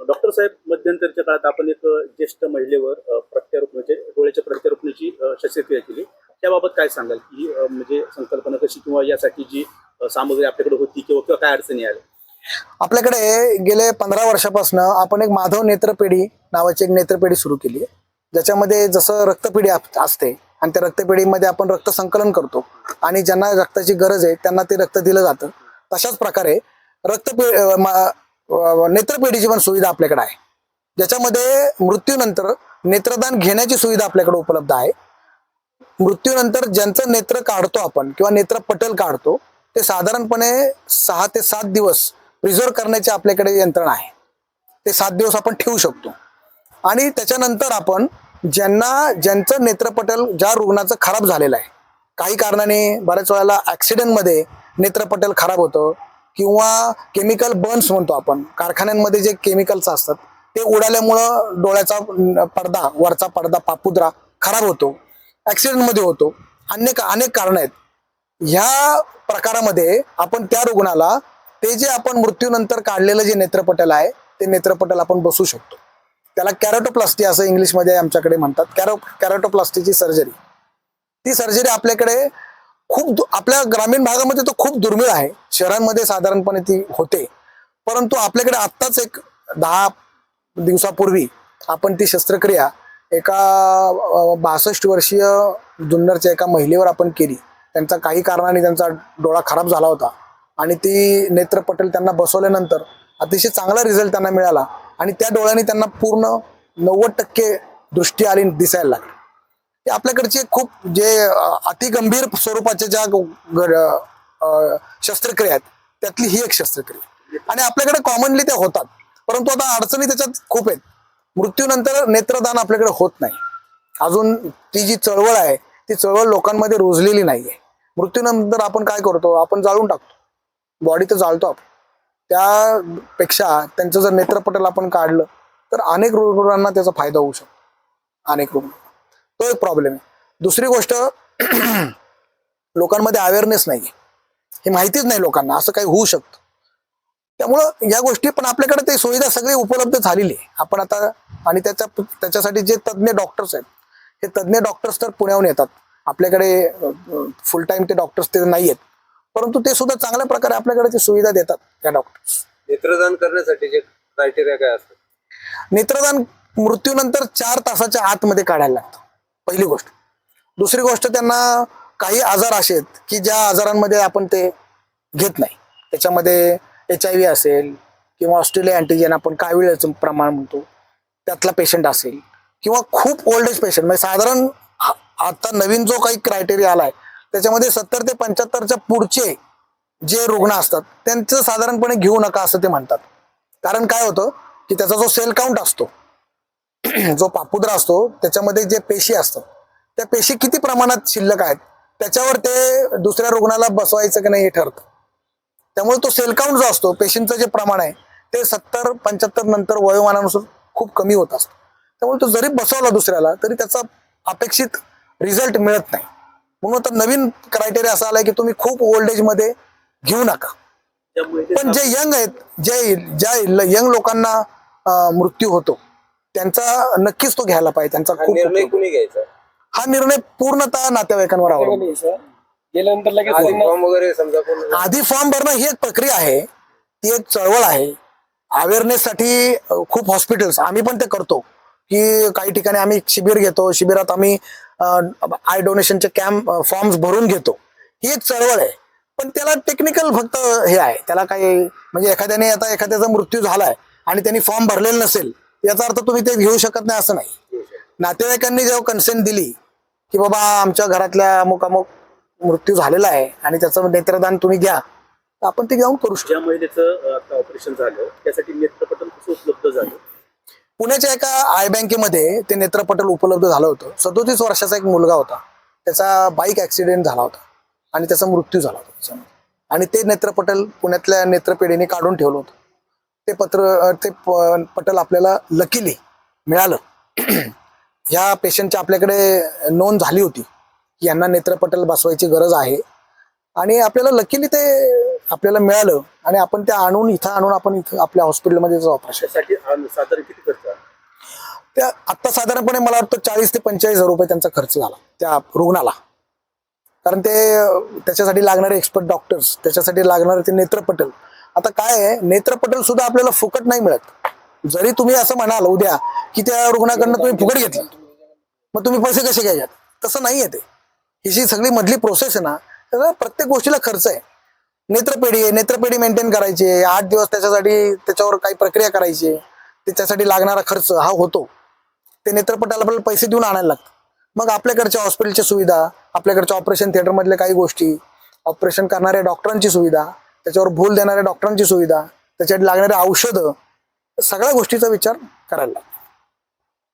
Doctor साहेब, मध्यंतरच्या काळात आपण एक ज्येष्ठ महिलेवर प्रत्यारोप म्हणजे डोळ्याच्या प्रत्यारोपणाची शस्त्रक्रिया केली. त्याबाबत काय सांगाल की म्हणजे संकल्पना कशी किंवा यासाठी जी सामग्री आपल्याकडे होती किंवा काय अडचणी आल्या? आपल्याकडे गेले 15 वर्षापासून आपण एक माधव नेत्रपेढी नावाची एक नेत्रपेढी सुरू केली आहे, ज्याच्यामध्ये जसं रक्तपेढी असते आणि त्या रक्तपेढीमध्ये आपण रक्त संकलन करतो आणि ज्यांना रक्ताची गरज आहे त्यांना ते रक्त दिलं जातं. तशाच प्रकारे नेत्रपेढीची पण सुविधा आपल्याकडे आहे, ज्याच्यामध्ये मृत्यूनंतर नेत्रदान घेण्याची सुविधा आपल्याकडे उपलब्ध आहे. मृत्यूनंतर ज्यांचं नेत्र काढतो आपण किंवा नेत्रपटल काढतो ते साधारणपणे 6 ते 7 दिवस प्रिझर्व करण्याची आपल्याकडे यंत्रणा आहे. ते 7 दिवस आपण ठेवू शकतो आणि त्याच्यानंतर आपण ज्यांचं नेत्रपटल ज्या रुग्णाचं खराब झालेलं आहे, काही कारणाने बऱ्याच वेळेला ऍक्सिडेंटमध्ये नेत्रपटल खराब होतं किंवा केमिकल बर्न्स म्हणतो आपण, कारखान्यांमध्ये जे केमिकल्स असतात ते उडाल्यामुळं डोळ्याचा पडदा, वरचा पडदा, पापुद्रा खराब होतो, ऍक्सिडेंटमध्ये होतो, अनेक कारण आहेत. ह्या प्रकारामध्ये आपण त्या रुग्णाला ते जे आपण मृत्यूनंतर काढलेलं जे नेत्रपटल आहे ते नेत्रपटल आपण बसवू शकतो. त्याला कॅरोटोप्लास्टी असं इंग्लिशमध्ये आमच्याकडे म्हणतात. कॅरोटोप्लास्टीची सर्जरी, ती सर्जरी आपल्याकडे आपल्या ग्रामीण भागामध्ये तो खूप दुर्मिळ आहे. शहरांमध्ये साधारणपणे ती होते, परंतु आपल्याकडे आत्ताच एक 10 दिवसापूर्वी आपण ती शस्त्रक्रिया एका 62 वर्षीय जुन्नरच्या एका महिलेवर आपण केली. त्यांचा काही कारणाने त्यांचा डोळा खराब झाला होता आणि ती नेत्रपटल त्यांना बसवल्यानंतर अतिशय चांगला रिझल्ट त्यांना मिळाला आणि त्या डोळ्याने त्यांना पूर्ण 90% दृष्टी आली, दिसायला लागली. ते आपल्याकडचे खूप जे अतिगंभीर स्वरूपाच्या ज्या शस्त्रक्रिया आहेत त्यातली ही एक शस्त्रक्रिया आणि आपल्याकडे कॉमनली त्या होतात. परंतु आता अडचणी त्याच्यात खूप आहेत. मृत्यूनंतर नेत्रदान आपल्याकडे होत नाही. अजून ती जी चळवळ आहे ती चळवळ लोकांमध्ये रुजलेली नाहीये. मृत्यूनंतर आपण काय करतो, आपण जाळून टाकतो, बॉडी तर जाळतो आपण. त्यापेक्षा त्यांचं जर नेत्रपटल आपण काढलं तर अनेक रुग्णांना त्याचा फायदा होऊ शकतो. अनेक रुग्ण, तो एक प्रॉब्लेम आहे. दुसरी गोष्ट, लोकांमध्ये अवेअरनेस नाही, हे माहितीच नाही लोकांना असं काही होऊ शकतं. त्यामुळं या गोष्टी पण आपल्याकडे ते सुविधा सगळी उपलब्ध झालेली आहे. आपण आता आणि त्याच्यासाठी जे तज्ज्ञ डॉक्टर्स आहेत, हे तज्ज्ञ डॉक्टर्स तर पुण्याहून येतात आपल्याकडे. फुल टाइम ते डॉक्टर्स ते नाही आहेत, परंतु ते सुद्धा चांगल्या प्रकारे आपल्याकडे ती सुविधा देतात त्या डॉक्टर्स. नेत्रदान करण्यासाठी जे क्रायटेरिया काय असतात? नेत्रदान मृत्यूनंतर 4 तासाच्या आतमध्ये काढायला लागतं, पहिली गोष्ट. दुसरी गोष्ट, त्यांना काही आजार असे आहेत की ज्या आजारांमध्ये आपण ते घेत नाही. त्याच्यामध्ये HIV असेल किंवा ऑस्ट्रेलिया अँटीजेन आपण काविळाचं प्रमाण म्हणतो त्यातला पेशंट असेल किंवा खूप ओल्ड एज पेशंट, म्हणजे साधारण आता नवीन जो काही क्रायटेरिया आलाय त्याच्यामध्ये 70 ते 75च्या पुढचे जे रुग्ण असतात त्यांचं साधारणपणे घेऊ नका असं ते म्हणतात. कारण काय होतं की त्याचा जो सेल काउंट असतो, जो पापुद्रा असतो, त्याच्यामध्ये जे पेशी असतात त्या पेशी किती प्रमाणात शिल्लक आहेत त्याच्यावर ते दुसऱ्या रुग्णाला बसवायचं की नाही हे ठरतं. त्यामुळे तो सेल काउंट जो असतो, पेशींचं जे प्रमाण आहे ते 70-75 नंतर वयोमानानुसार खूप कमी होत असतं. त्यामुळे तो जरी बसवला दुसऱ्याला तरी त्याचा अपेक्षित रिझल्ट मिळत नाही. म्हणून आता नवीन क्रायटेरिया असा आलाय की तुम्ही खूप ओल्ड एज मध्ये घेऊ नका. पण जे यंग आहेत, ज्या यंग लोकांना मृत्यू होतो त्यांचा नक्कीच तो घ्यायला पाहिजे. त्यांचा खूप निर्णय कुणी घ्यायचा? हा निर्णय पूर्णतः नातेवाईकांवर अवलंबून. गेल्यानंतर लगेच फॉर्म वगैरे समजा आधी फॉर्म भरणं ही एक प्रक्रिया आहे, ती एक चळवळ आहे. अवेअरनेस साठी खूप हॉस्पिटल्स, आम्ही पण ते करतो की काही ठिकाणी आम्ही शिबिर घेतो, शिबिरात आम्ही आय डोनेशनचे फॉर्म्स भरून घेतो. ही एक चळवळ आहे, पण त्याला टेक्निकल फक्त हे आहे. त्याला काही म्हणजे एखाद्याचा मृत्यू झालाय आणि त्यांनी फॉर्म भरलेला नसेल याचा अर्थ तुम्ही ते घेऊ शकत नाही असं नाही. नातेवाईकांनी जेव्हा कन्सेंट दिली की बाबा आमच्या घरातल्या अमुक मृत्यू झालेला आहे आणि त्याचं नेत्रदान तुम्ही घ्या, तर आपण ते घेऊन करू शकतो. ज्या महिलेचं आता ऑपरेशन झालं त्यासाठी नेत्रपटल कसं उपलब्ध झालं? पुण्याच्या एका आय बँकेमध्ये ते नेत्रपटल उपलब्ध झालं होतं. 37 वर्षाचा एक मुलगा होता, त्याचा बाईक ऍक्सिडेंट झाला होता आणि त्याचा मृत्यू झाला होता त्याच्यामध्ये. आणि ते नेत्रपटल पुण्यातल्या नेत्रपेढीने काढून ठेवलं होतं. ते पटल आपल्याला लकीली मिळालं. ह्या पेशंटची आपल्याकडे नोंद झाली होती की यांना नेत्रपटल बसवायची गरज आहे आणि आपल्याला लकीली ते आपल्याला मिळालं आणि आपण ते इथं आपण इथं आपल्या हॉस्पिटलमध्ये ऑपरेशन त्यासाठी साधारण किती खर्च आहे? त्या आत्ता साधारणपणे मला वाटतं 40 ते 45 हजार रुपये त्यांचा खर्च झाला त्या रुग्णाला. कारण ते त्याच्यासाठी लागणारे एक्सपर्ट डॉक्टर्स, त्याच्यासाठी लागणारे ते नेत्रपटल. आता काय आहे, नेत्रपटल सुद्धा आपल्याला फुकट नाही मिळत. जरी तुम्ही असं म्हणाल उद्या की त्या रुग्णाकडनं तुम्ही फुकट घेतलं, मग तुम्ही पैसे कसे घ्यायच्यात? तसं नाही आहे ते. ही जी सगळी मधली प्रोसेस आहे ना, त्याचा प्रत्येक गोष्टीला खर्च आहे. नेत्रपेढी आहे, नेत्रपेढी मेंटेन करायची, 8 दिवस त्याच्यावर काही प्रक्रिया करायची, त्याच्यासाठी लागणारा खर्च हा होतो. ते नेत्रपटाला आपल्याला पैसे देऊन आणायला लागतात. मग आपल्याकडच्या हॉस्पिटलच्या सुविधा, आपल्याकडच्या ऑपरेशन थिएटर मधल्या काही गोष्टी, ऑपरेशन करणाऱ्या डॉक्टरांची सुविधा, त्याच्यावर भूल देणाऱ्या डॉक्टरांची सुविधा, त्याच्यात लागणारे औषधं, सगळ्या गोष्टीचा विचार करायला लागतो.